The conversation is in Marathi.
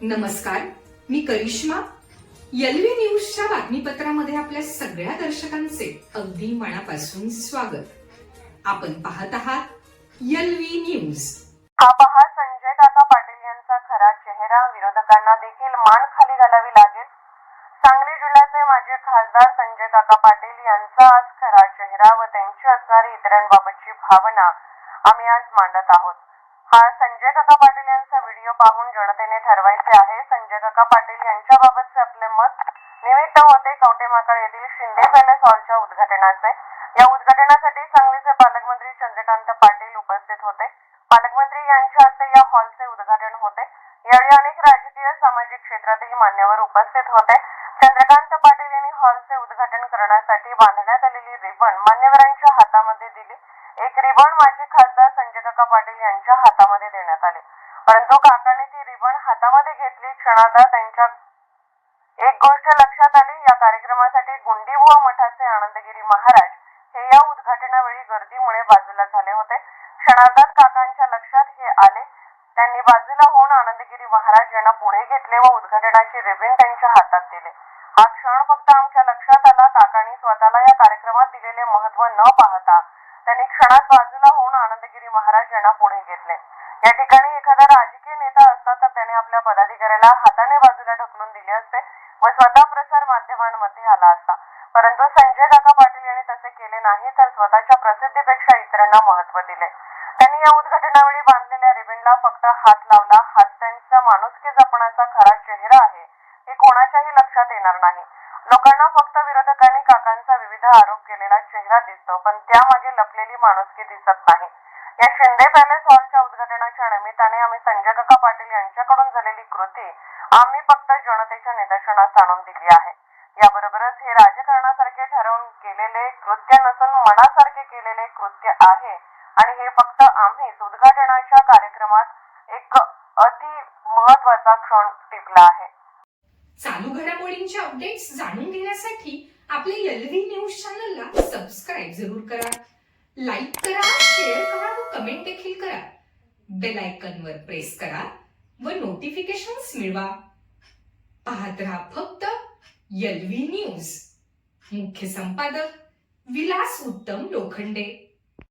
नमस्कार, मी करिश्मा. एलव्ही न्यूजच्या बातमीपत्रामध्ये आपल्या सगळ्या दर्शकांचे अगदी मनापासून स्वागत. आपण पाहत आहात एलव्ही न्यूज. हा पहा संजय काका पाटील यांचा खरा चेहरा. विरोधकांना देखील मान खाली घालावी लागेल. सांगली जिल्ह्याचे माजी खासदार संजय काका पाटील यांचा आज खरा चेहरा व त्यांची असणारी इतरांबाबतची भावना आम्ही आज मांडत आहोत. हा संजय काका पाटील यांचा व्हिडिओ पाहून जनतेने ठरवायचे आहे. संजय काका पाटील यांच्याबाबतचे आपले मत निमित्त होते कवटेमहाकाळ येथील शिंदे पॅलेस हॉलच्या उद्घाटनाचे. या उद्घाटनासाठी सांगलीचे पालकमंत्री चंद्रकांत पाटील उपस्थित होते. पालकमंत्री यांच्या हस्ते या हॉलचे उद्घाटन होते. यावेळी अनेक राजकीय सामाजिक क्षेत्रातील मान्यवर उपस्थित होते. चंद्रकांत पाटील यांनी हॉलचे उद्घाटन करण्यासाठी बांधण्यात आलेली रिबन मान्यवरांच्या हातामध्ये दिली. एक रिबन माजी खासदार संजय काका पाटील यांच्या हातामध्ये देण्यात आले, परंतु काकाने ती रिबन हातामध्ये घेतली. क्षणार्धात त्यांच्या एक गोष्ट लक्षात आली. या कार्यक्रमासाठी गुंडीबुवा मठाचे आनंदगिरी महाराज हे या उद्घाटनावेळी गर्दीमुळे बाजूला झाले होते. क्षणार्धात काकांच्या लक्षात हे आले. त्यांनी बाजूला होऊन आनंदगिरी महाराज यांना पुढे घेतले व उद्घाटनाची रिबन त्यांच्या हातात दिले. हा क्षण फक्त आमच्या लक्षात आला. काकांनी स्वतःला या कार्यक्रमात दिलेले महत्त्व न पाहता त्यांनी क्षणात बाजूला होऊन आनंदगिरी महाराज यांना पुढे घेतले. या ठिकाणी एखादा राजकीय नेता असता तर त्याने आपल्या पदाधिकाऱ्याला हाताने बाजूला ढकलून दिले असते व स्वतः प्रसार माध्यमांमध्ये आला असता, परंतु संजय काका पाटील यांनी तसे केले नाही, तर स्वतःच्या प्रसिद्धीपेक्षा इतरांना महत्त्व दिले. त्यांनी या उद्घाटनावेळी बांधलेल्या रिबनला फक्त हात लावला. हाच त्यांचा माणुसकी जपण्याचा खरा चेहरा आहे हे कोणाच्याही लक्षात येणार नाही. लोकांना फक्त विरोधकांनी काकांचा विविध आरोप केलेला चेहरा दिसतो, पण त्यामागे लपलेली माणुसकी दिसत नाही. या शिंदे पॅलेस हॉलच्या उद्घाटनाच्या निमित्ताने आम्ही संजय काका पाटील यांच्याकडून झालेली कृती आम्ही फक्त जनतेच्या निदर्शनास आणून दिली आहे. याबरोबरच हे राजकारणासारखे ठरवून केलेले कृत्य नसून मनासारखे केलेले कृत्य आहे आणि हे फक्त आम्हीच उद्घाटनाच्या कार्यक्रमात एक अति महत्वाचा क्षण टिपला आहे. चालू घडामोडींचे अपडेट्स जाणून घेण्यासाठी आपल्या एलव्ही न्यूज चॅनलला सबस्क्राईब जरूर करा, लाईक करा, शेअर करा व कमेंट देखील करा. बेल आयकॉनवर प्रेस करा व नोटिफिकेशन्स मिळवा. पाहत रहा फक्त एलव्ही न्यूज. मुख्य संपादक विलास उत्तम लोखंडे.